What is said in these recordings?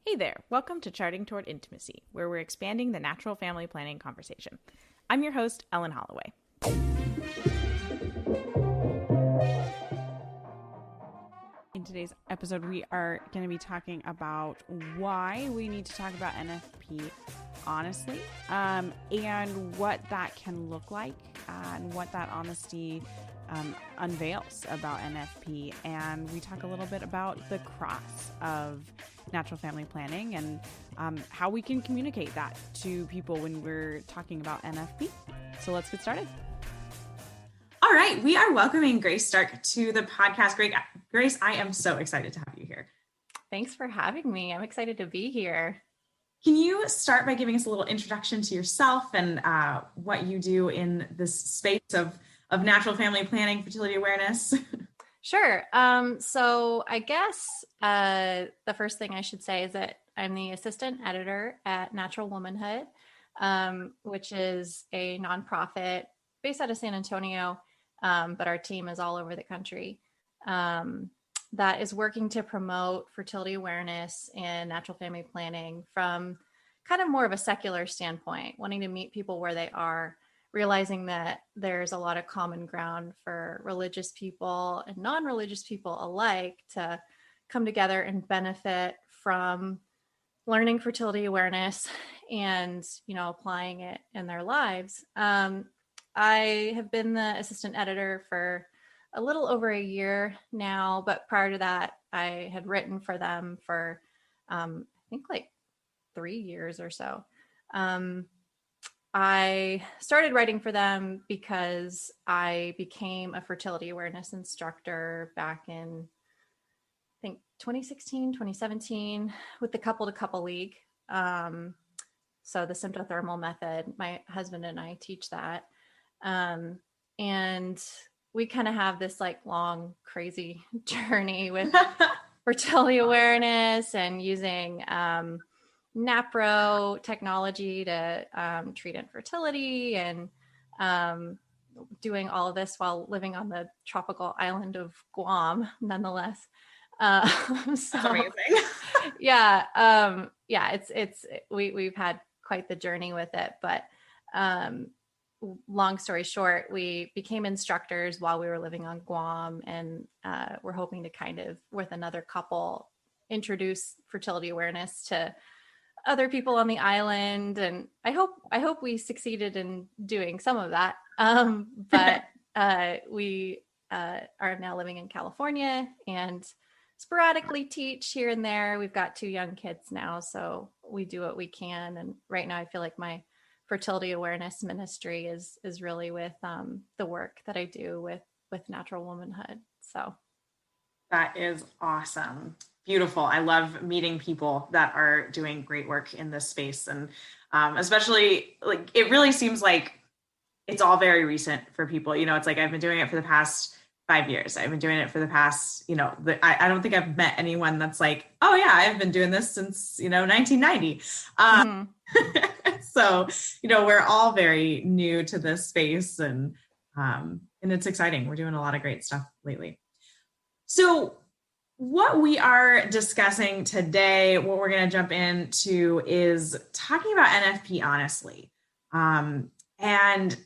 Hey there, welcome to Charting Toward Intimacy, where we're expanding the natural family planning conversation. I'm your host, Ellen Holloway. In today's episode, we are going to be talking about why we need to talk about NFP honestly, and what that can look like, and what that honesty unveils about NFP. And we talk a little bit about the cross of natural family planning and how we can communicate that to people when we're talking about NFP. So let's get started. All right, we are welcoming Grace Stark to the podcast. Grace, I am so excited to have you here. Thanks for having me. I'm excited to be here. Can you start by giving us a little introduction to yourself and what you do in this space of natural family planning, fertility awareness? Sure. So I guess the first thing I should say is that I'm the assistant editor at Natural Womanhood, which is a nonprofit based out of San Antonio, but our team is all over the country, that is working to promote fertility awareness and natural family planning from kind of more of a secular standpoint, wanting to meet people where they are, realizing that there's a lot of common ground for religious people and non-religious people alike to come together and benefit from learning fertility awareness and, applying it in their lives. I have been the assistant editor for a little over a year now, but prior to that, I had written for them for, I think like 3 years or so. I started writing for them because I became a fertility awareness instructor back in, I think 2016, 2017 with the Couple to Couple League. So the symptothermal method, my husband and I teach that. And we kind of have this like long, crazy journey with fertility awareness and using NAPRO technology to treat infertility and doing all of this while living on the tropical island of Guam, nonetheless. That's amazing. We've had quite the journey with it, but long story short, we became instructors while we were living on Guam, and we're hoping to kind of, with another couple, introduce fertility awareness to other people on the island. And I hope we succeeded in doing some of that. But we are now living in California and sporadically teach here and there. We've got 2 young kids now, so we do what we can. And right now I feel like my fertility awareness ministry is really with the work that I do with Natural Womanhood. So that is awesome. Beautiful. I love meeting people that are doing great work in this space. And especially like, it really seems like it's all very recent for people. It's like, I've been doing it for the past 5 years. I've been doing it for the past, I don't think I've met anyone that's like, oh yeah, I've been doing this since, 1990. So, we're all very new to this space, and it's exciting. We're doing a lot of great stuff lately. So what we are discussing today, what we're going to jump into, is talking about NFP honestly, and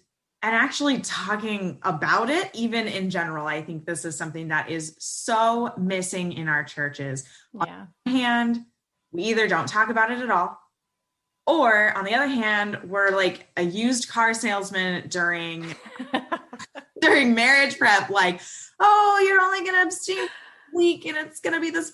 actually talking about it even in general. I think this is something that is so missing in our churches. Yeah. On the one hand, we either don't talk about it at all, or on the other hand, we're like a used car salesman during marriage prep, like, oh, you're only going to abstain week and it's going to be this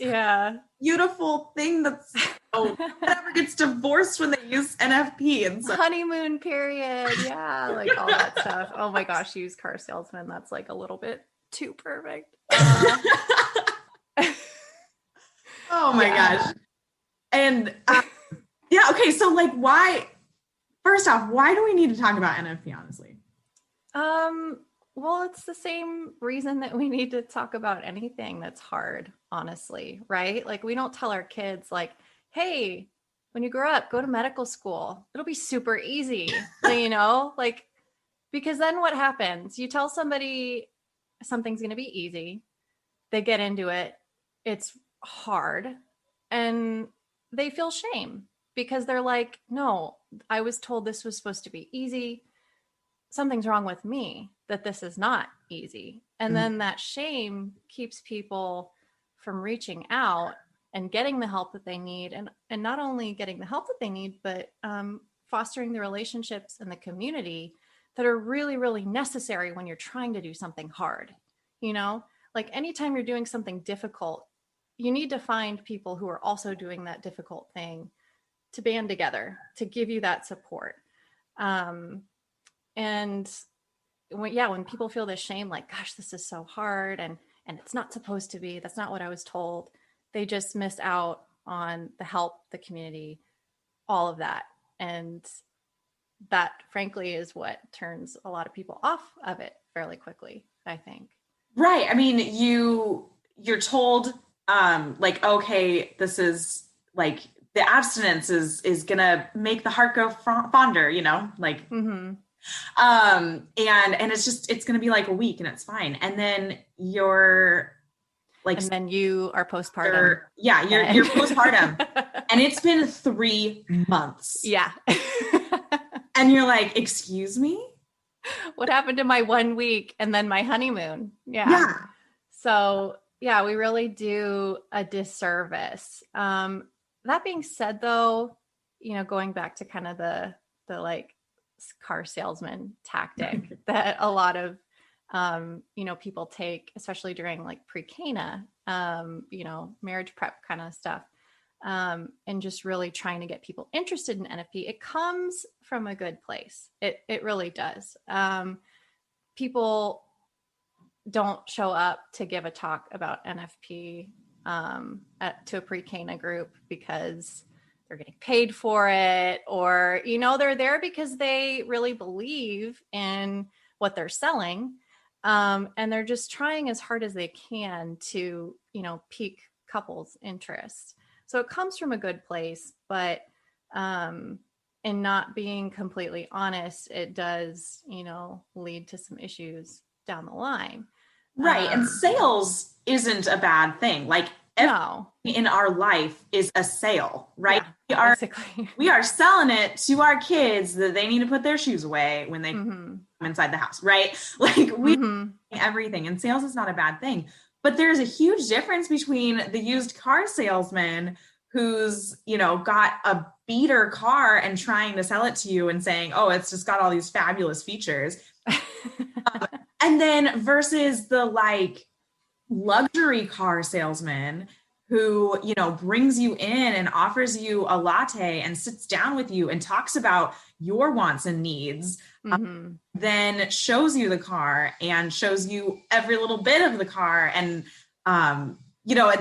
beautiful thing that's never gets divorced when they use NFP. And so honeymoon period. Yeah. Like all that stuff. Oh my gosh. Used car salesman. That's like a little bit too perfect. Oh my gosh. And okay. So like, first off, why do we need to talk about NFP honestly? Well, it's the same reason that we need to talk about anything that's hard, honestly, right? Like, we don't tell our kids like, hey, when you grow up, go to medical school. It'll be super easy, like, because then what happens? You tell somebody something's going to be easy. They get into it. It's hard. And they feel shame because they're like, no, I was told this was supposed to be easy. Something's wrong with me that this is not easy. And then that shame keeps people from reaching out and getting the help that they need. And not only getting the help that they need, but fostering the relationships in the community that are really, really necessary when you're trying to do something hard. You know, like anytime you're doing something difficult, you need to find people who are also doing that difficult thing to band together, to give you that support. And when people feel this shame, like, gosh, this is so hard and it's not supposed to be, that's not what I was told, they just miss out on the help, the community, all of that. And that frankly is what turns a lot of people off of it fairly quickly, I think. Right. I mean, you're told, like, okay, this is like the abstinence is gonna make the heart go fonder, you know, like, and it's going to be like a week and it's fine. And then you're like, and then you are postpartum. You're postpartum and it's been 3 months. Yeah. And you're like, excuse me? What happened to my 1 week and then my honeymoon? Yeah. So yeah, we really do a disservice. That being said though, you know, going back to kind of the like car salesman tactic that a lot of, you know, people take, especially during like pre-Cana, you know, marriage prep kind of stuff. And just really trying to get people interested in NFP. It comes from a good place. It really does. People don't show up to give a talk about NFP to a pre-Cana group because they're getting paid for it, or, you know, they're there because they really believe in what they're selling. And they're just trying as hard as they can to, you know, pique couples' interest. So it comes from a good place, but in not being completely honest, it does, you know, lead to some issues down the line. Right. And sales isn't a bad thing. Like everything in our life is a sale, right? Yeah, we are selling it to our kids that they need to put their shoes away when they come inside the house, right? Like everything, and sales is not a bad thing, but there's a huge difference between the used car salesman who's, you know, got a beater car and trying to sell it to you and saying, oh, it's just got all these fabulous features. And then versus the like luxury car salesman who, you know, brings you in and offers you a latte and sits down with you and talks about your wants and needs, then shows you the car and shows you every little bit of the car. And, you know,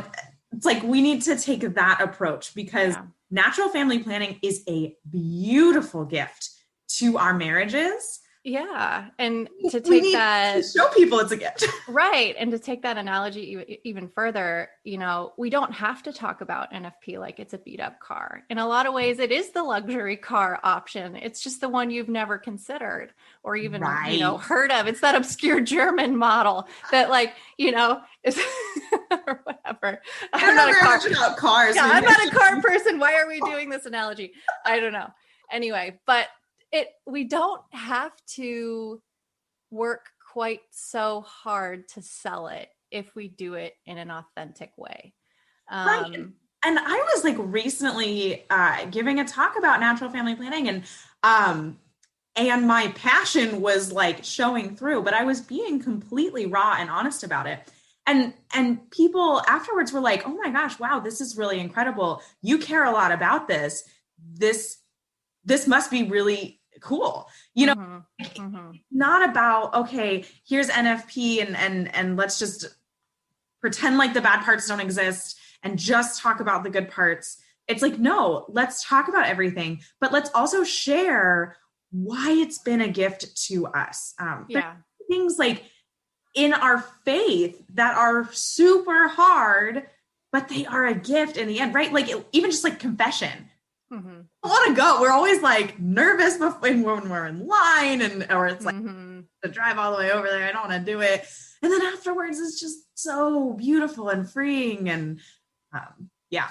it's like, we need to take that approach because natural family planning is a beautiful gift to our marriages. Yeah. And to take that, to show people it's a gift. Right. And to take that analogy even further, you know, we don't have to talk about NFP like it's a beat up car. In a lot of ways, it is the luxury car option. It's just the one you've never considered or even, you know, heard of. It's that obscure German model that, like, you know, is or whatever. I'm not a car. Yeah, I'm not a car person. Why are we doing this analogy? I don't know. Anyway, but we don't have to work quite so hard to sell it if we do it in an authentic way. Right. And I was like recently giving a talk about natural family planning and my passion was like showing through, but I was being completely raw and honest about it. And people afterwards were like, oh my gosh, wow, this is really incredible. You care a lot about this. This must be really cool. You know, not about, okay, here's NFP and let's just pretend like the bad parts don't exist and just talk about the good parts. It's like, no, let's talk about everything, but let's also share why it's been a gift to us. Things like in our faith that are super hard, but they are a gift in the end, right? Like even just like confession. I want to go. We're always like nervous when we're in line or it's like to drive all the way over there. I don't want to do it. And then afterwards, it's just so beautiful and freeing. And yeah.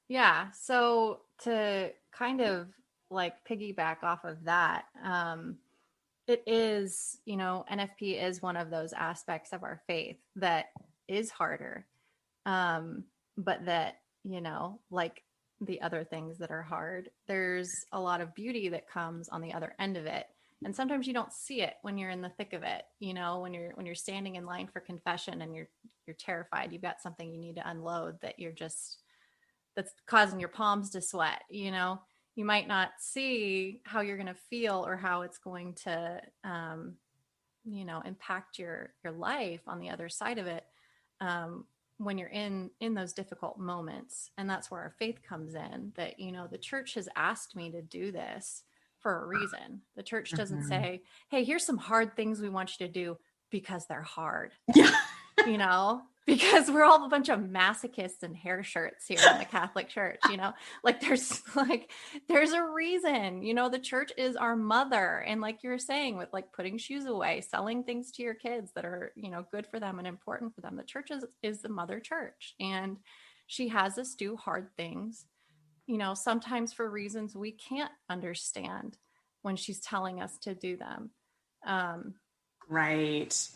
Yeah. So to kind of like piggyback off of that, it is, NFP is one of those aspects of our faith that is harder. But that, like the other things that are hard, there's a lot of beauty that comes on the other end of it. And sometimes you don't see it when you're in the thick of it, when you're standing in line for confession and you're terrified, you've got something you need to unload that's causing your palms to sweat, you might not see how you're going to feel or how it's going to impact your life on the other side of it, when you're in those difficult moments. And that's where our faith comes in, that the church has asked me to do this for a reason. The church doesn't say, hey, here's some hard things we want you to do because they're hard. Yeah. Because we're all a bunch of masochists in hair shirts here in the Catholic Church, like there's a reason, the church is our mother. And like you were saying, with like putting shoes away, selling things to your kids that are, good for them and important for them. The church is the mother church, and she has us do hard things, sometimes for reasons we can't understand when she's telling us to do them. Right.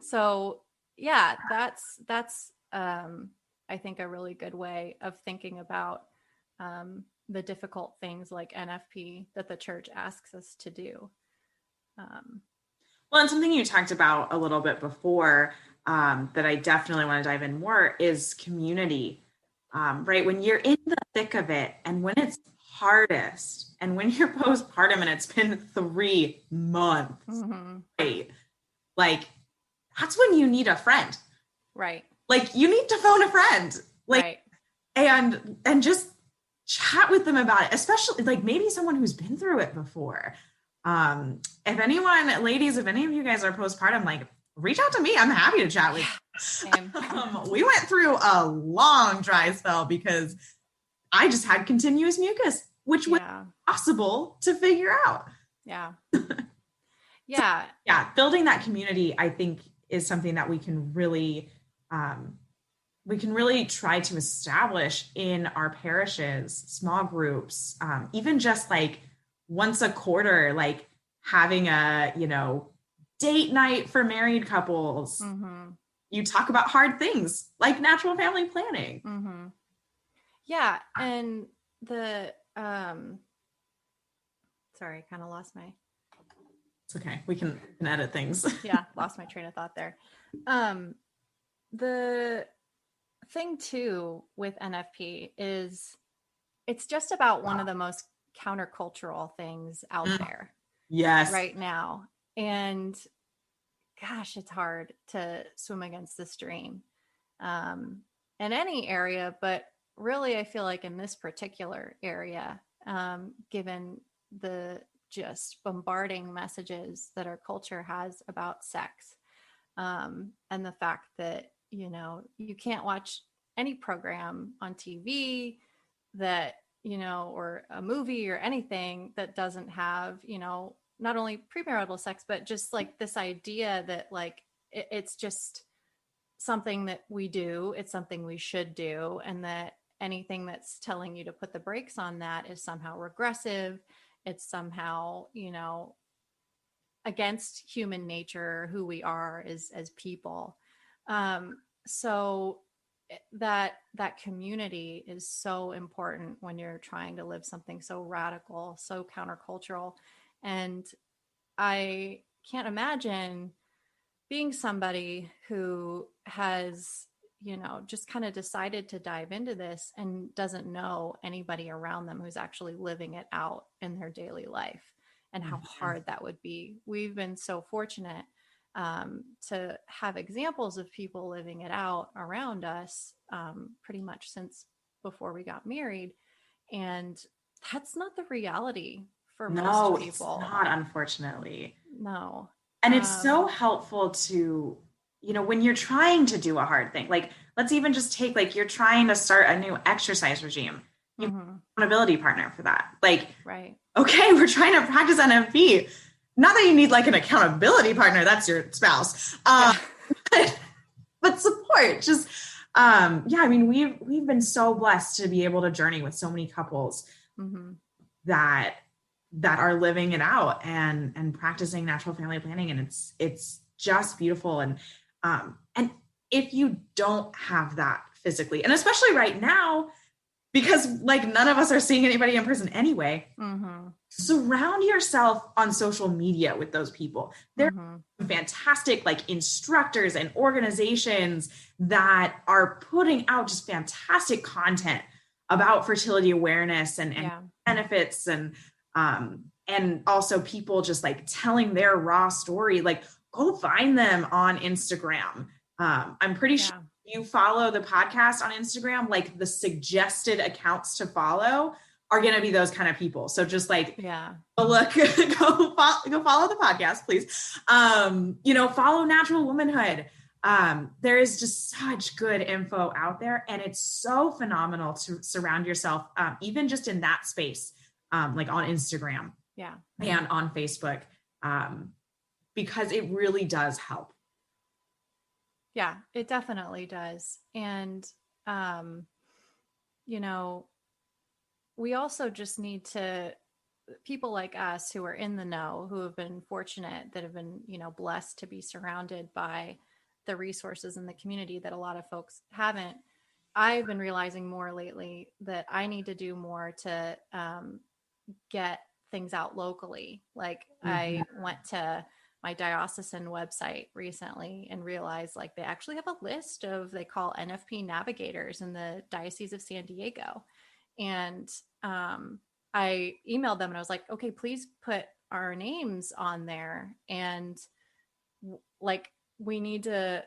So yeah, that's I think a really good way of thinking about the difficult things like NFP that the church asks us to do. Well, and something you talked about a little bit before that I definitely want to dive in more is community, right? When you're in the thick of it and when it's hardest and when you're postpartum and it's been 3 months, right? Like, that's when you need a friend. Right. Like, you need to phone a friend, like, right. and just chat with them about it, especially like maybe someone who's been through it before. If anyone, ladies, if any of you guys are postpartum, like, reach out to me. I'm happy to chat with you. We went through a long dry spell because I just had continuous mucus, which was possible to figure out. Yeah. Yeah. So, yeah. Building that community, I think, is something that we can really try to establish in our parishes, small groups, even just like once a quarter, like having a, date night for married couples. Mm-hmm. You talk about hard things like natural family planning. Mm-hmm. Yeah. And sorry, I kind of lost my... It's okay. We can edit things. Yeah. Lost my train of thought there. The thing too with NFP is it's just about one of the most countercultural things out there. Yes. Right now. And gosh, it's hard to swim against the stream in any area, but really I feel like in this particular area, given the just bombarding messages that our culture has about sex, and the fact that, you can't watch any program on TV that, or a movie or anything that doesn't have, not only premarital sex, but just like this idea that like, it's just something that we do, it's something we should do. And that anything that's telling you to put the brakes on that is somehow regressive. It's somehow, against human nature, who we are as people. So that community is so important when you're trying to live something so radical, so countercultural. And I can't imagine being somebody who has, just kind of decided to dive into this and doesn't know anybody around them who's actually living it out in their daily life, and how hard that would be. We've been so fortunate to have examples of people living it out around us pretty much since before we got married. And that's not the reality for most people. It's not, unfortunately. No. And it's so helpful to, when you're trying to do a hard thing, like let's even just take, like, you're trying to start a new exercise regime. You have an accountability partner for that. Like, right. Okay, we're trying to practice NFP. Not that you need like an accountability partner, that's your spouse. But support, just Yeah, I mean, we've been so blessed to be able to journey with so many couples that are living it out and practicing natural family planning, and it's just beautiful. And if you don't have that physically, and especially right now, because like none of us are seeing anybody in person anyway, surround yourself on social media with those people. There are fantastic like instructors and organizations that are putting out just fantastic content about fertility awareness and benefits, and also people just like telling their raw story. Like, go find them on Instagram. I'm pretty sure you follow the podcast on Instagram, like the suggested accounts to follow are going to be those kind of people. So just like, go look, go follow the podcast, please. Follow Natural Womanhood. There is just such good info out there, and it's so phenomenal to surround yourself, even just in that space, like on Instagram and on Facebook, because it really does help. Yeah, it definitely does. And, we also just need to, people like us who are in the know, who have been fortunate, that have been, blessed to be surrounded by the resources in the community that a lot of folks haven't. I've been realizing more lately that I need to do more to get things out locally. Like I went to my diocesan website recently and realized like they actually have a list of, they call NFP navigators in the Diocese of San Diego. And I emailed them and I was like, okay, please put our names on there. And like, we need to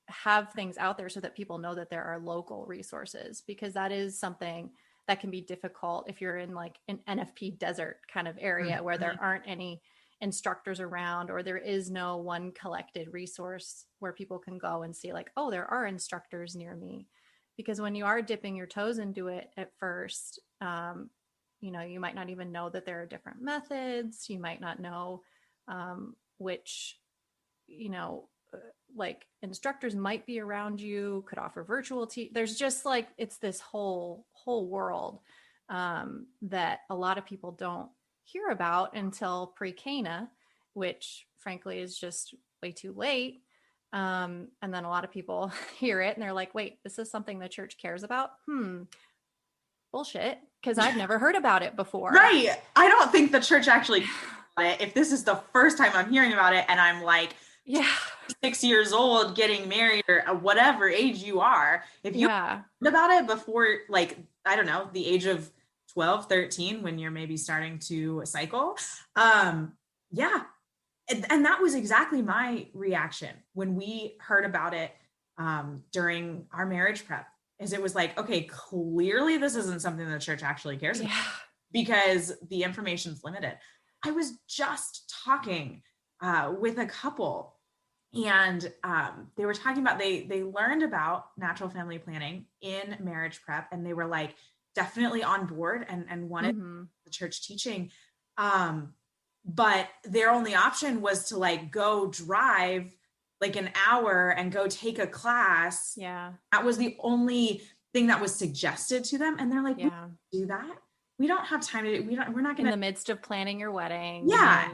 have things out there so that people know that there are local resources, because that is something that can be difficult if you're in like an NFP desert kind of area where there aren't any instructors around, or there is no one collected resource where people can go and see like, oh, there are instructors near me. Because when you are dipping your toes into it at first, you might not even know that there are different methods. You might not know which, like instructors might be around you, could offer virtual there's just like, it's this whole world that a lot of people don't hear about until pre-Cana, which frankly is just way too late. And then a lot of people hear it and they're like, wait, this is something the church cares about? Bullshit, because I've never heard about it before. Right. I don't think the church actually cares about it. If this is the first time I'm hearing about it and I'm like 6 years old getting married, or whatever age you are, if you heard about it before, like, I don't know, the age of 12, 13, when you're maybe starting to cycle. And that was exactly my reaction when we heard about it during our marriage prep, is it was like, okay, clearly this isn't something the church actually cares about, because the information's limited. I was just talking with a couple, and they were talking about, they learned about natural family planning in marriage prep, and they were like definitely on board and wanted the church teaching. But their only option was to like go drive like an hour and go take a class. Yeah. That was the only thing that was suggested to them. And they're like, we can't do that. We don't have time to we're not going to, in the midst of planning your wedding.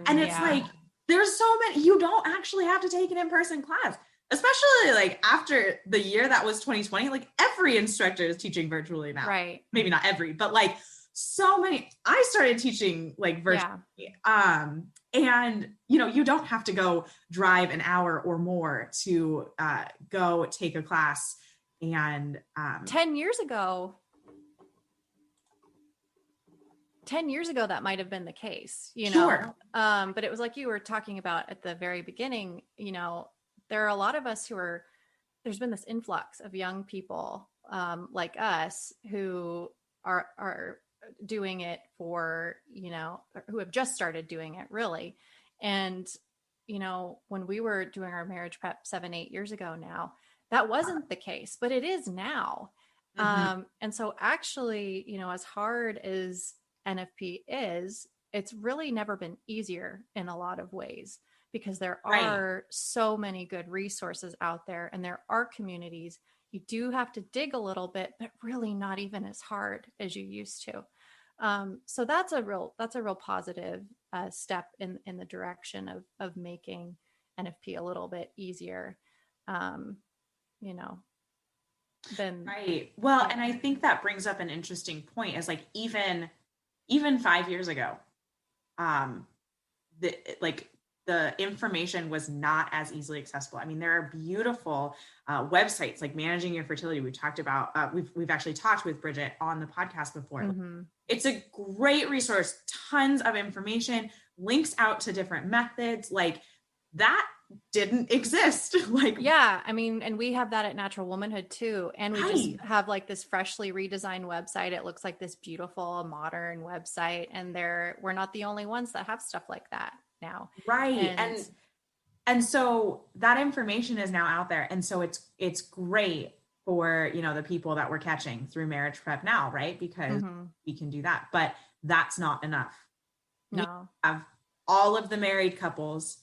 And it's like, there's so many, you don't actually have to take an in-person class, especially like after the year that was 2020, like every instructor is teaching virtually now. Right. Maybe not every, but like so many. I started teaching like virtually. And you don't have to go drive an hour or more to go take a class. And 10 years ago, that might have been the case, Sure. But it was like you were talking about at the very beginning, there are a lot of us there's been this influx of young people like us who are doing it for, who have just started doing it really. And, when we were doing our marriage prep 7-8 years ago now, that wasn't the case, but it is now. And so actually, as hard as NFP is, it's really never been easier in a lot of ways, because there are so many good resources out there, and there are communities. You do have to dig a little bit, but really not even as hard as you used to. So that's a real positive step in the direction of making NFP a little bit easier, you know, than Right. Well, yeah. and I think that brings up an interesting point is like even 5 years ago, um, the information was not as easily accessible. I mean, there are beautiful websites like Managing Your Fertility. We talked about, we've actually talked with Bridget on the podcast before. Mm-hmm. It's a great resource, tons of information, links out to different methods. Like that didn't exist. Like, yeah, I mean, and we have that at Natural Womanhood too. And we just right. have like this freshly redesigned website. It looks like this beautiful modern website. And we're not the only ones that have stuff like that now. Right. And so that information is now out there. And so it's great for, you know, the people that we're catching through marriage prep now, right? Because we can do that, but that's not enough. No. We have all of the married couples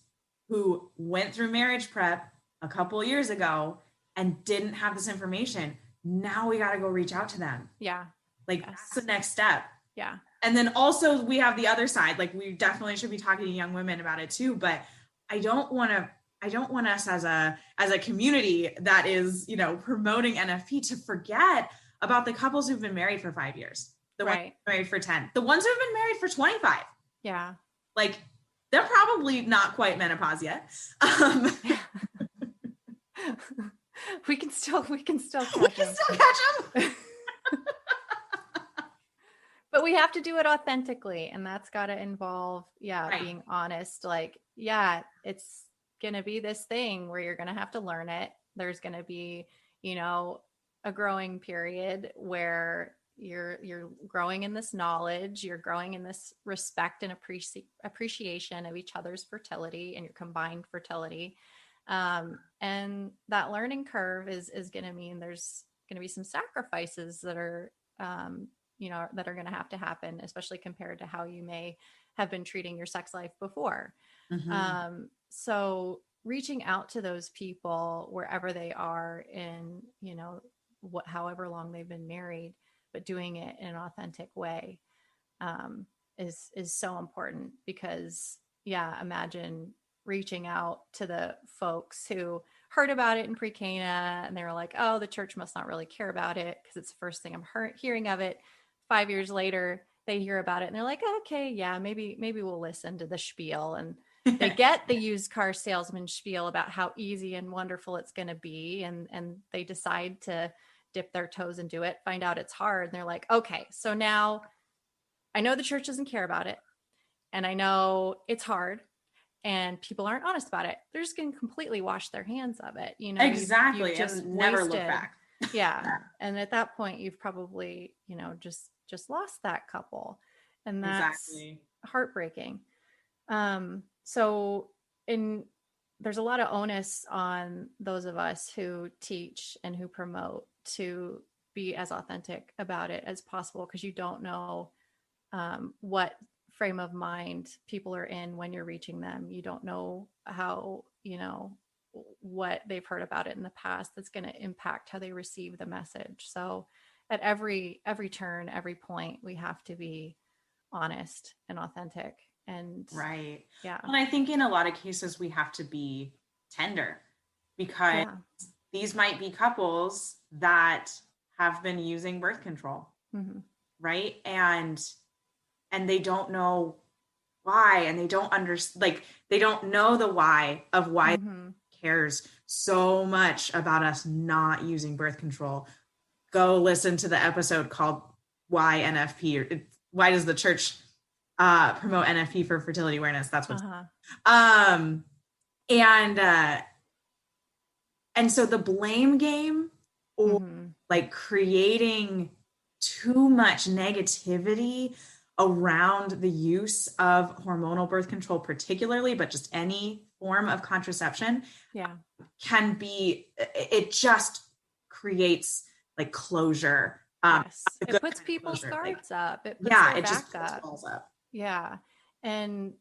who went through marriage prep a couple of years ago and didn't have this information. Now we got to go reach out to them. Yeah. Like that's the next step. Yeah. And then also we have the other side. Like we definitely should be talking to young women about it too, but I don't want us as a community that is, you know, promoting NFP to forget about the couples who've been married for 5 years, the ones who've been married for 10, the ones who've been married for 25. Yeah. Like they're probably not quite menopause yet. We can still catch them. But we have to do it authentically, and that's got to involve, being honest. Like, it's going to be this thing where you're going to have to learn it. There's going to be, you know, a growing period where you're growing in this knowledge, you're growing in this respect and appreciation of each other's fertility and your combined fertility. And that learning curve is going to mean there's going to be some sacrifices that are, that are going to happen, especially compared to how you may have been treating your sex life before. So reaching out to those people wherever they are in, you know, however long they've been married, but doing it in an authentic way, is so important because imagine reaching out to the folks who heard about it in pre-Cana and they were like, oh, the church must not really care about it because it's the first thing I'm hearing of it. 5 years later, they hear about it and they're like, okay, yeah, maybe we'll listen to the spiel. And they get the used car salesman spiel about how easy and wonderful it's going to be. And they decide to dip their toes and do it, find out it's hard. And they're like, okay, so now I know the church doesn't care about it. And I know it's hard and people aren't honest about it. They're just going to completely wash their hands of it. You know, exactly. You've just never look back. Yeah. And at that point you've probably, you know, just lost that couple, and that's heartbreaking. So there's a lot of onus on those of us who teach and who promote to be as authentic about it as possible, because you don't know what frame of mind people are in when you're reaching them. You don't know how, you know, what they've heard about it in the past that's going to impact how they receive the message. So at every turn, every point, we have to be honest and authentic. And and I think in a lot of cases we have to be tender, because these might be couples that have been using birth control, right? And they don't know why, and they don't understand, like they don't know the why of why cares so much about us not using birth control. Go listen to the episode called Why NFP, or why does the church promote NFP for fertility awareness? That's what. And so the blame game, or like creating too much negativity around the use of hormonal birth control, particularly, but just any form of contraception, can be, it just creates like closure. It puts people's guards up. It puts it just back up. Yeah. And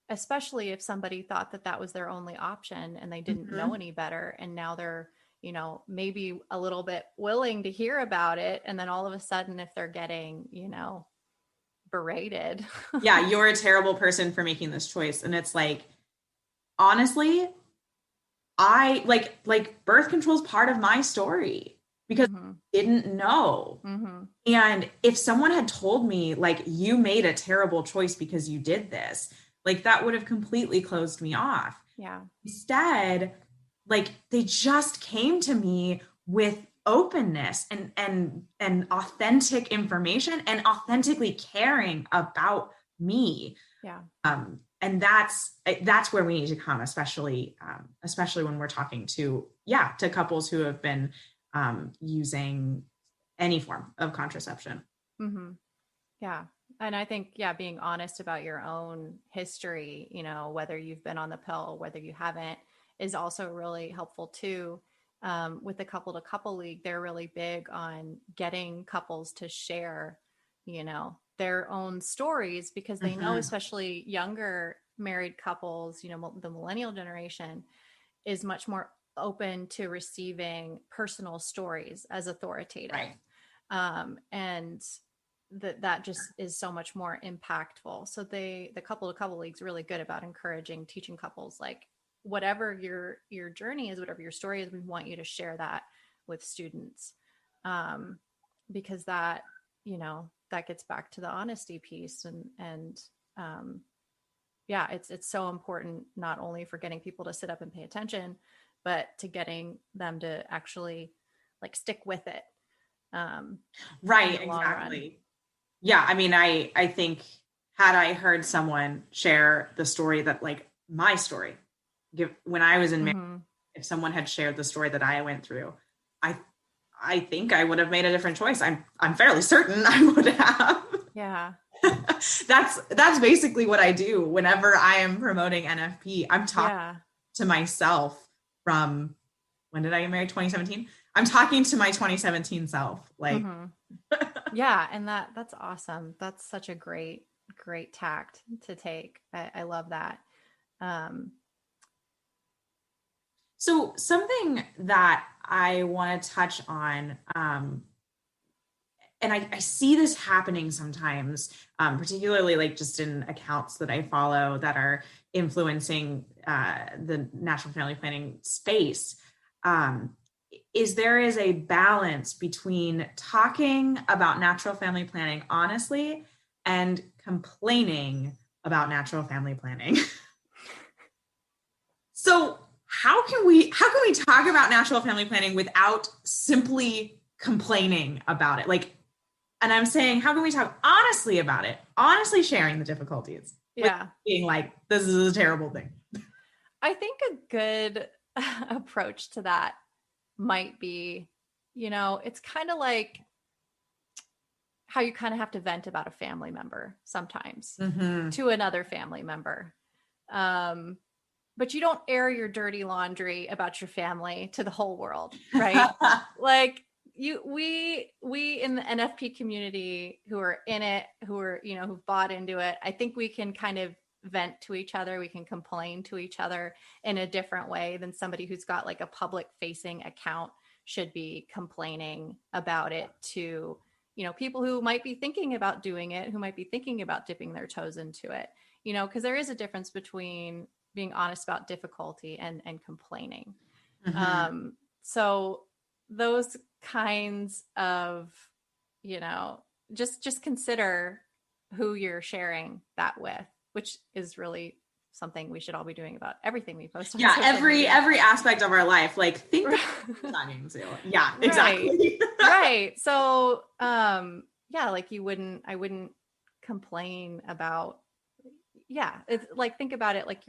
especially if somebody thought that was their only option and they didn't know any better, and now they're, maybe a little bit willing to hear about it. And then all of a sudden, if they're getting, berated. Yeah, you're a terrible person for making this choice. And it's like, honestly, I like birth control is part of my story because I didn't know. And if someone had told me like, you made a terrible choice because you did this, like that would have completely closed me off. Yeah. Instead, like they just came to me with openness and authentic information and authentically caring about me. Yeah. And that's where we need to come, especially when we're talking to couples who have been using any form of contraception. Yeah. And I think, being honest about your own history, whether you've been on the pill, whether you haven't, is also really helpful too. With the Couple to Couple League, they're really big on getting couples to share, their own stories, because they know, especially younger married couples, the millennial generation is much more open to receiving personal stories as authoritative. Right. And that just is so much more impactful. So the Couple to Couple League is really good about teaching couples, like, whatever your journey is, whatever your story is, we want you to share that with students. Because that, that gets back to the honesty piece. And it's so important, not only for getting people to sit up and pay attention, but to getting them to actually like stick with it. Right. Exactly. Yeah. I mean, I think had I heard someone share the story that like my story, when I was in marriage, if someone had shared the story that I went through, I think I would have made a different choice. I'm fairly certain I would have. Yeah. That's basically what I do whenever I am promoting NFP. I'm talking to myself from, when did I get married? 2017. I'm talking to my 2017 self. Like, yeah. And that's awesome. That's such a great tact to take. I love that. So something that I want to touch on, and I see this happening sometimes, particularly like just in accounts that I follow that are influencing the natural family planning space, is there is a balance between talking about natural family planning honestly and complaining about natural family planning. So how can we talk about natural family planning without simply complaining about it? Like, and I'm saying, how can we talk honestly about it? Honestly sharing the difficulties. Yeah. Being like, this is a terrible thing. I think a good approach to that might be, it's kind of like how you kind of have to vent about a family member sometimes to another family member. But you don't air your dirty laundry about your family to the whole world, right? Like we in the NFP community who are in it, who are, who've bought into it, I think we can kind of vent to each other. We can complain to each other in a different way than somebody who's got like a public facing account should be complaining about it to, people who might be thinking about doing it, who might be thinking about dipping their toes into it, because there is a difference between being honest about difficulty and complaining. So those kinds of, just consider who you're sharing that with, which is really something we should all be doing about everything we post on social media. every aspect of our life. Like think about talking to. Yeah, exactly. Right. So like I wouldn't complain about, it's like, think about it like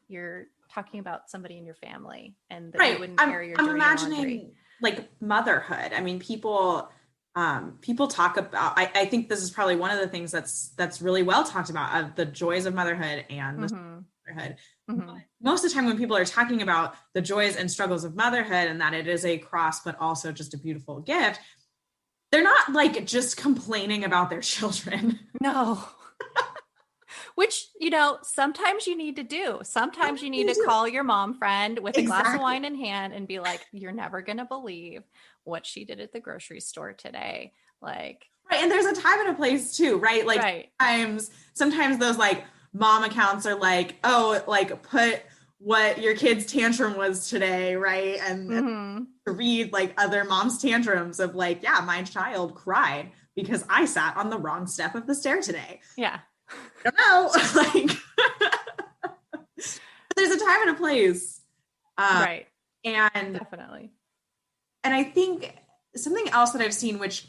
you're talking about somebody in your family, and that you wouldn't air your dirty imagining laundry. Like motherhood. I mean, people talk about, I think this is probably one of the things that's really well talked about, of the joys of motherhood and the motherhood. But most of the time when people are talking about the joys and struggles of motherhood and that it is a cross, but also just a beautiful gift, they're not like just complaining about their children. No. which, sometimes you need to do. Sometimes you need to call your mom friend with a glass of wine in hand and be like, you're never going to believe what she did at the grocery store today. Like, right. And there's a time and a place too, right? Like right. sometimes those like mom accounts are like, oh, like put what your kid's tantrum was today, right? And to read like other moms' tantrums of like, yeah, my child cried because I sat on the wrong step of the stair today. Yeah. I don't know. Like, there's a time and a place. Right. And definitely. And I think something else that I've seen, which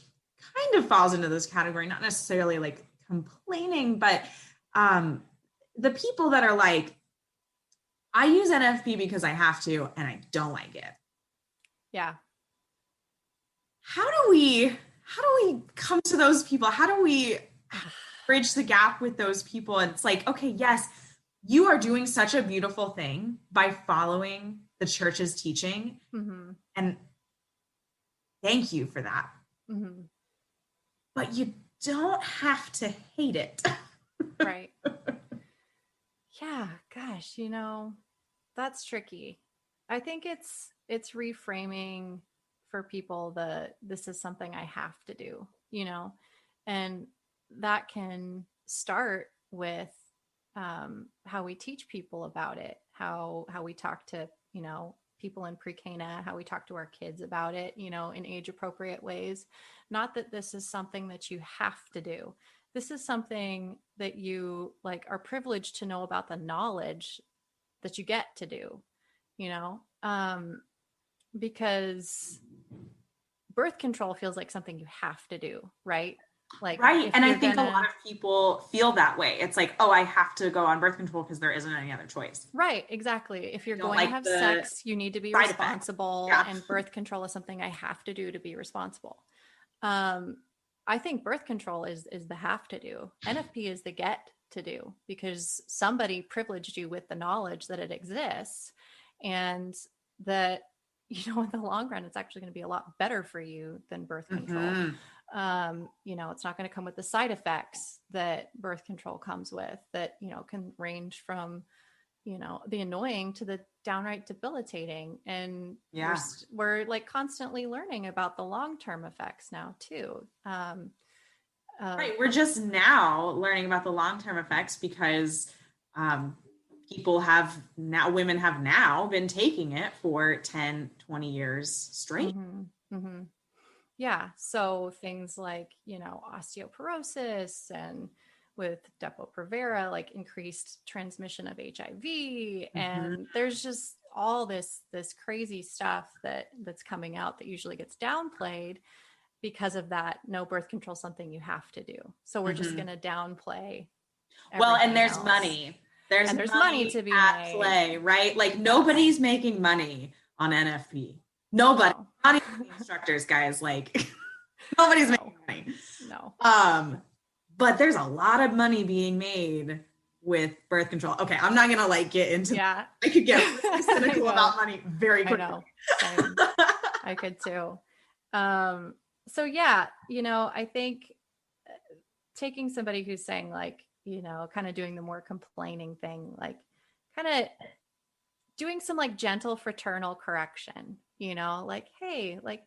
kind of falls into this category, not necessarily like complaining, but the people that are like, I use NFP because I have to, and I don't like it. Yeah. How do we come to those people? How do we bridge the gap with those people? And it's like, okay, yes, you are doing such a beautiful thing by following the church's teaching. And thank you for that. But you don't have to hate it. Right. Yeah, gosh, that's tricky. I think it's reframing for people that this is something I have to do, and that can start with how we teach people about it, how we talk to, people in pre-K, how we talk to our kids about it, in age appropriate ways. Not that this is something that you have to do. This is something that you like are privileged to know about, the knowledge that you get to do, because birth control feels like something you have to do, right? Like, right. And I think a lot of people feel that way. It's like, oh, I have to go on birth control because there isn't any other choice. Right. Exactly. If you're going to have sex, you need to be responsible. Yeah. And birth control is something I have to do to be responsible. I think birth control is the have to do. NFP is the get to do, because somebody privileged you with the knowledge that it exists, and that, in the long run, it's actually going to be a lot better for you than birth control. It's not going to come with the side effects that birth control comes with, that, can range from, the annoying to the downright debilitating. And we're like constantly learning about the long-term effects now too. Right. We're just now learning about the long-term effects because women have now been taking it for 10, 20 years straight. Yeah. So things like, osteoporosis, and with Depo-Provera, like increased transmission of HIV. And there's just all this crazy stuff that's coming out that usually gets downplayed because of that. No, birth control is something you have to do. So we're just going to downplay. Well, and there's else. Money. There's money to be at play, right? Like nobody's making money on NFP. Nobody, not even the instructors, guys. Like nobody's making money. No. But there's a lot of money being made with birth control. Okay, I'm not gonna like get into. Yeah, I could get really cynical about money very quickly. I know. I could too. So yeah, I think taking somebody who's saying like, kind of doing the more complaining thing, like kind of doing some like gentle fraternal correction, like, hey, like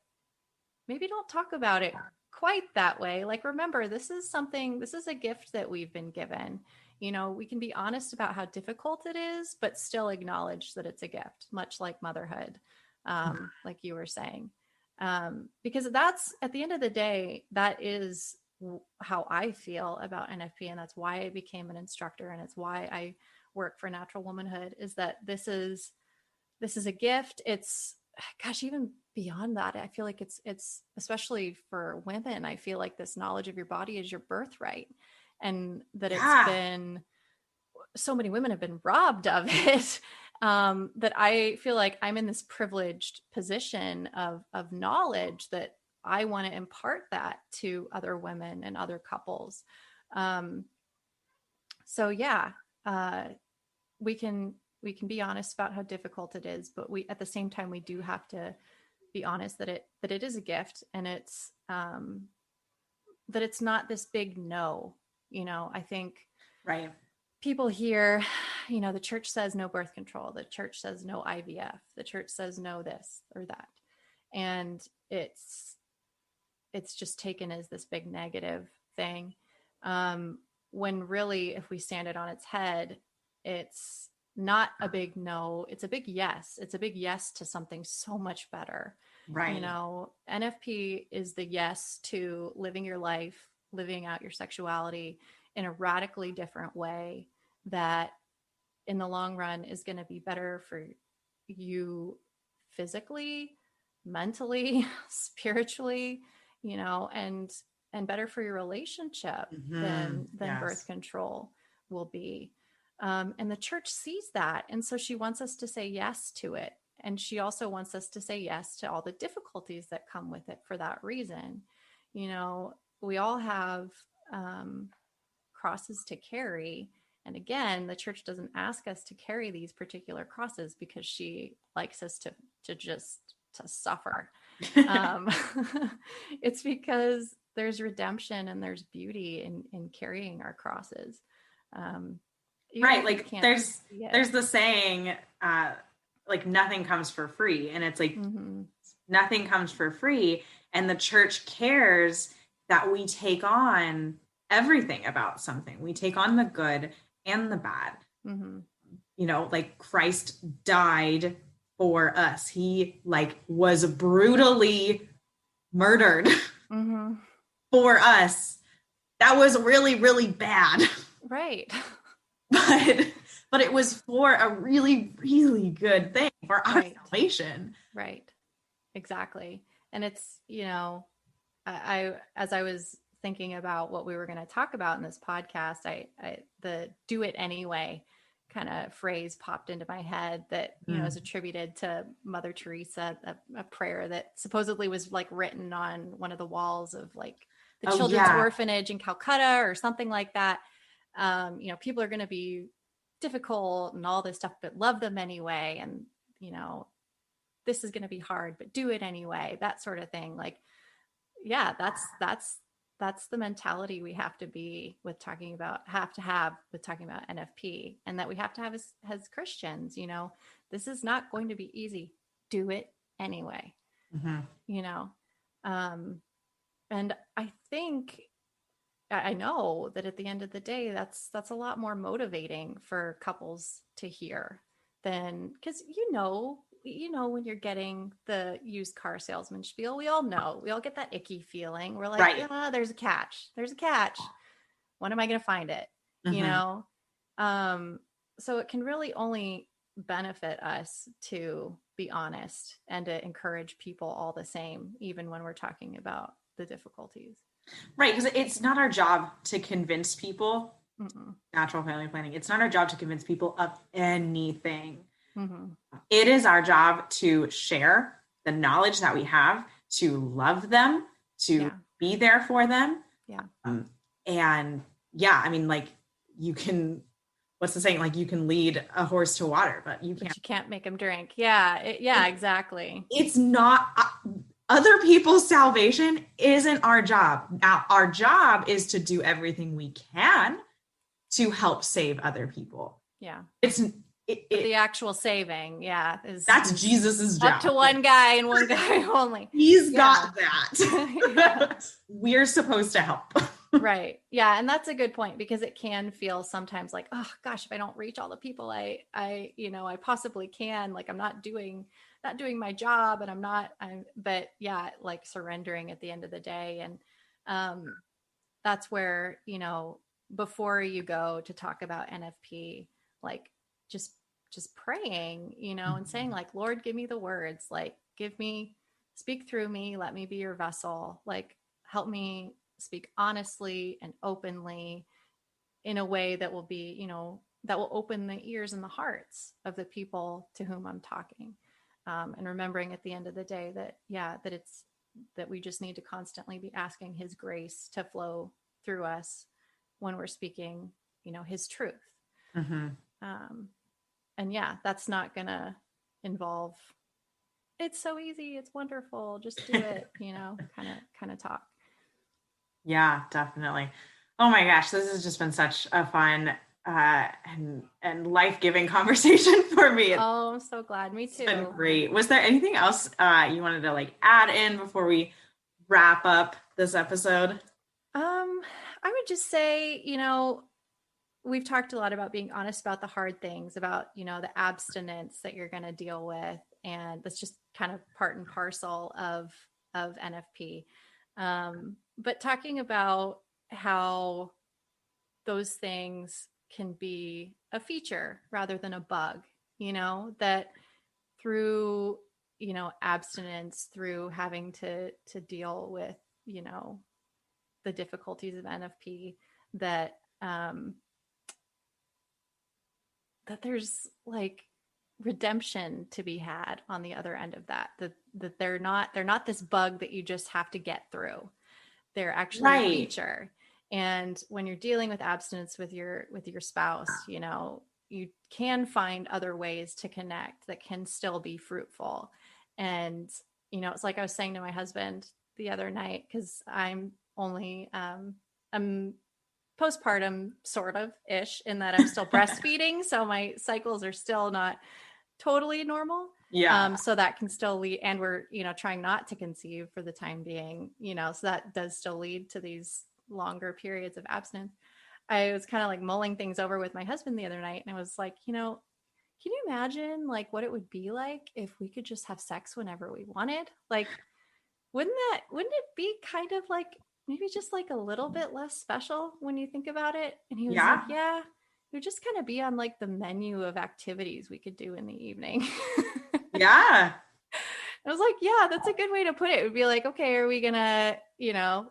maybe don't talk about it quite that way. Like, remember, this is a gift that we've been given. We can be honest about how difficult it is, but still acknowledge that it's a gift, much like motherhood, like you were saying. Because that's, at the end of the day, that is how I feel about NFP. And that's why I became an instructor. And it's why I work for Natural Womanhood, is that this is a gift. It's, gosh, even beyond that, I feel like it's especially for women, I feel like this knowledge of your body is your birthright, and that it's been, so many women have been robbed of it. That I feel like I'm in this privileged position of knowledge that I want to impart that to other women and other couples. So yeah, we can be honest about how difficult it is, but we, at the same time, we do have to be honest that it is a gift, and it's that it's not this big no. I think right. people hear, the church says no birth control, the church says no IVF, the church says no this or that. And it's just taken as this big negative thing. When really, if we stand it on its head, it's not a big no, it's a big yes. It's a big yes to something so much better. Right. NFP is the yes to living your life, living out your sexuality in a radically different way that in the long run is going to be better for you physically, mentally, spiritually, and better for your relationship than Yes. birth control will be. And the church sees that. And so she wants us to say yes to it. And she also wants us to say yes to all the difficulties that come with it for that reason. We all have crosses to carry. And again, the church doesn't ask us to carry these particular crosses because she likes us to suffer. It's because there's redemption and there's beauty in carrying our crosses. Right. Like there's the saying, like nothing comes for free. And it's like, nothing comes for free. And the church cares that we take on everything about something. We take on the good and the bad. Like Christ died for us. He was brutally murdered for us. That was really, really bad. Right. But it was for a really, really good thing, for our salvation. Right. Exactly. And it's, I as I was thinking about what we were going to talk about in this podcast, the do it anyway kind of phrase popped into my head that, is attributed to Mother Teresa, a prayer that supposedly was written on one of the walls of the children's orphanage in Calcutta or something like that. People are going to be difficult and all this stuff, but love them anyway. And, this is going to be hard, but do it anyway. That sort of thing. That's the mentality we have to be with talking about NFP, and that we have to have as Christians. This is not going to be easy. Do it anyway. And I think, I know that at the end of the day, that's a lot more motivating for couples to hear than, because when you're getting the used car salesman spiel, we all get that icky feeling. We're like, there's a catch. When am I going to find it? So it can really only benefit us to be honest and to encourage people all the same, even when we're talking about the difficulties. Right, because it's not our job to convince people. Natural family planning. It's not our job to convince people of anything. It is our job to share the knowledge that we have, to love them, to be there for them. You can, what's the saying? You can lead a horse to water, but you can't make them drink. Exactly. It's not. Other people's salvation isn't our job. Now, our job is to do everything we can to help save other people. It's the actual saving. That's Jesus's job. Up to one guy and one guy only. He's got that. We're supposed to help. Right. Yeah. And that's a good point, because it can feel sometimes like, oh gosh, if I don't reach all the people I possibly can, I'm not doing my job, and surrendering at the end of the day. And that's where, before you go to talk about NFP, just praying, and saying Lord, give me the words, speak through me, let me be your vessel, help me speak honestly and openly in a way that will be, that will open the ears and the hearts of the people to whom I'm talking. And remembering at the end of the day that we just need to constantly be asking his grace to flow through us when we're speaking, his truth. And that's not gonna involve, it's so easy, it's wonderful, just do it, kind of talk. Yeah, definitely. Oh my gosh, this has just been such a fun and life-giving conversation for me. Oh, I'm so glad. Me too. It's been great. Was there anything else you wanted to like add in before we wrap up this episode? I would just say, we've talked a lot about being honest about the hard things, about, the abstinence that you're going to deal with. And that's just kind of part and parcel of NFP. But talking about how those things can be a feature rather than a bug, that through, abstinence, through having to deal with, the difficulties of NFP, that that there's like redemption to be had on the other end of that. That they're not this bug that you just have to get through. They're actually a feature. And when you're dealing with abstinence with your spouse, you can find other ways to connect that can still be fruitful. And it's like I was saying to my husband the other night, because I'm postpartum sort of ish, in that I'm still breastfeeding. So my cycles are still not totally normal. Yeah. So that can still lead, and we're, trying not to conceive for the time being, so that does still lead to these longer periods of abstinence. I was kind of like mulling things over with my husband the other night, and I was like, can you imagine like what it would be like if we could just have sex whenever we wanted? Like, wouldn't it be kind of like maybe just like a little bit less special when you think about it? And he was like, yeah, it would just kind of be on like the menu of activities we could do in the evening. Yeah. I was like, yeah, that's a good way to put it. It would be like, okay, are we gonna,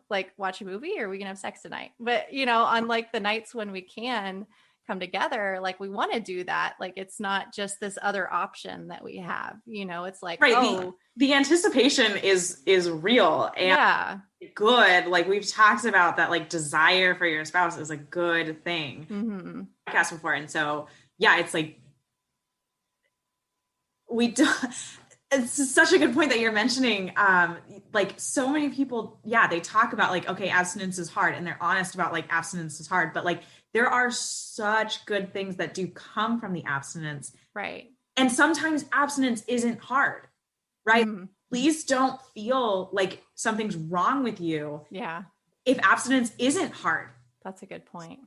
like watch a movie, or are we gonna have sex tonight? But, on like the nights when we can come together, like we want to do that. Like, it's not just this other option that we have, it's like, right. The anticipation is real and good. Like we've talked about that, like desire for your spouse is a good thing. Mm-hmm. Podcast before. And so, yeah, it's like, it's such a good point that you're mentioning. Like so many people, they talk about like, okay, abstinence is hard, and they're honest about like abstinence is hard, but like there are such good things that do come from the abstinence. Right. And sometimes abstinence isn't hard, right? Mm-hmm. Please don't feel like something's wrong with you. Yeah. If abstinence isn't hard. That's a good point.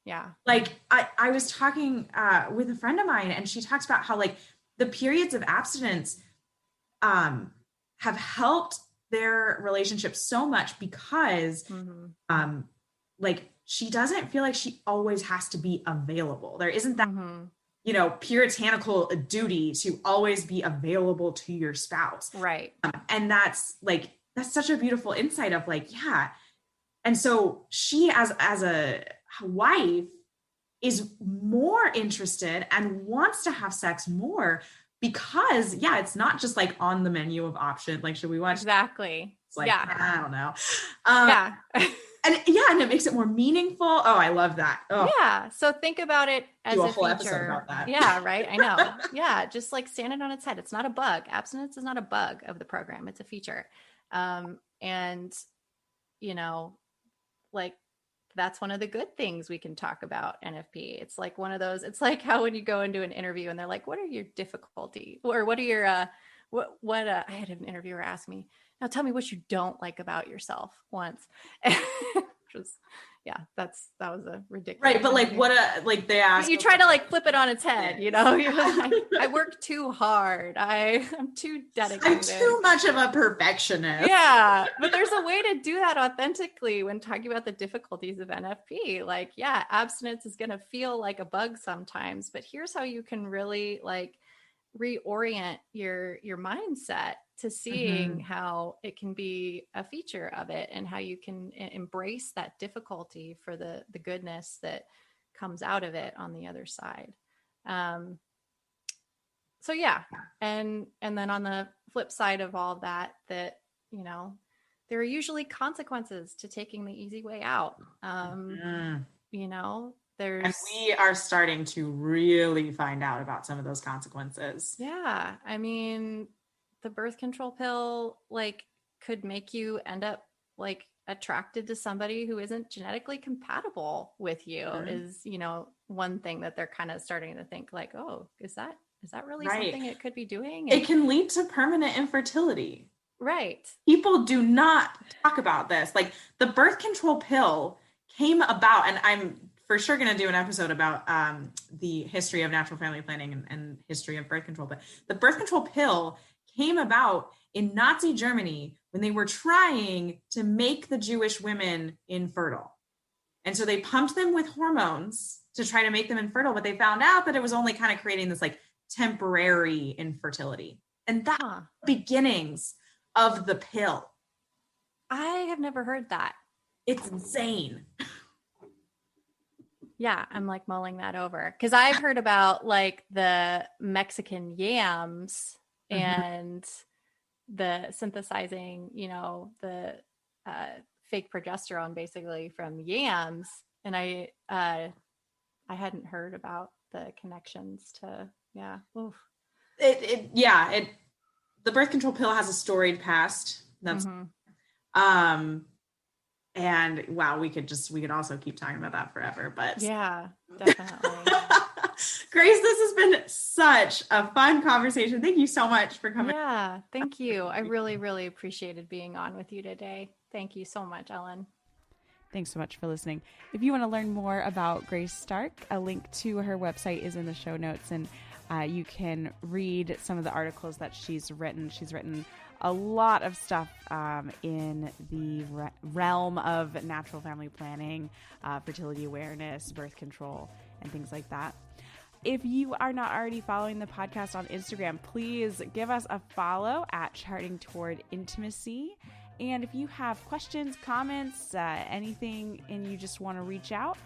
Yeah. Like I was talking with a friend of mine, and she talks about how like the periods of abstinence have helped their relationship so much because like she doesn't feel like she always has to be available. There isn't that puritanical duty to always be available to your spouse. Right. And that's such a beautiful insight of like, and so she as a wife is more interested and wants to have sex more because it's not just like on the menu of options. Like, should we watch? Exactly. It's like, I don't know. And it makes it more meaningful. Oh, I love that. Oh. Yeah. So think about it as Do a whole feature. Episode about that. Yeah. Right. I know. Yeah. Just like stand it on its head. It's not a bug. Abstinence is not a bug of the program. It's a feature. And like that's one of the good things we can talk about NFP. It's like one of those, it's like how when you go into an interview and they're like, what are your difficulty, or what are your, I had an interviewer ask me, now tell me what you don't like about yourself once. Which was, that was a ridiculous. Right. But like they ask, you try to like flip it on its head, you're like, I work too hard. I'm too dedicated. I'm too much of a perfectionist. Yeah. But there's a way to do that authentically when talking about the difficulties of NFP. Like, abstinence is going to feel like a bug sometimes, but here's how you can really like reorient your mindset to seeing how it can be a feature of it, and how you can embrace that difficulty for the goodness that comes out of it on the other side. And then on the flip side of all that there are usually consequences to taking the easy way out. And we are starting to really find out about some of those consequences. Yeah. I mean, the birth control pill like could make you end up like attracted to somebody who isn't genetically compatible with you Mhm. is, one thing that they're kind of starting to think like, oh, is that really Right. something it could be doing? It can lead to permanent infertility. Right. People do not talk about this. Like the birth control pill came about, and I'm for sure going to do an episode about the history of natural family planning and history of birth control. But the birth control pill came about in Nazi Germany when they were trying to make the Jewish women infertile. And so they pumped them with hormones to try to make them infertile, but they found out that it was only kind of creating this like temporary infertility. And that's the beginnings of the pill. I have never heard that. It's insane. Yeah, I'm like mulling that over because I've heard about like the Mexican yams and the synthesizing, the fake progesterone basically from yams, and I hadn't heard about the connections to Oof. The birth control pill has a storied past. That's and wow, we could also keep talking about that forever, but yeah, definitely. Grace, this has been such a fun conversation. Thank you so much for coming. Yeah, thank you. I really, really appreciated being on with you today. Thank you so much, Ellen. Thanks so much for listening. If you want to learn more about Grace Stark, a link to her website is in the show notes, and you can read some of the articles that she's written. She's written a lot of stuff in the realm of natural family planning, fertility awareness, birth control, and things like that. If you are not already following the podcast on Instagram, please give us a follow at Charting Toward Intimacy. And if you have questions, comments, anything, and you just want to reach out,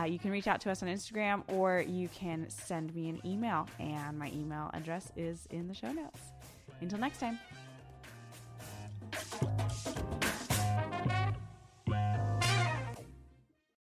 you can reach out to us on Instagram, or you can send me an email, and my email address is in the show notes. Until next time.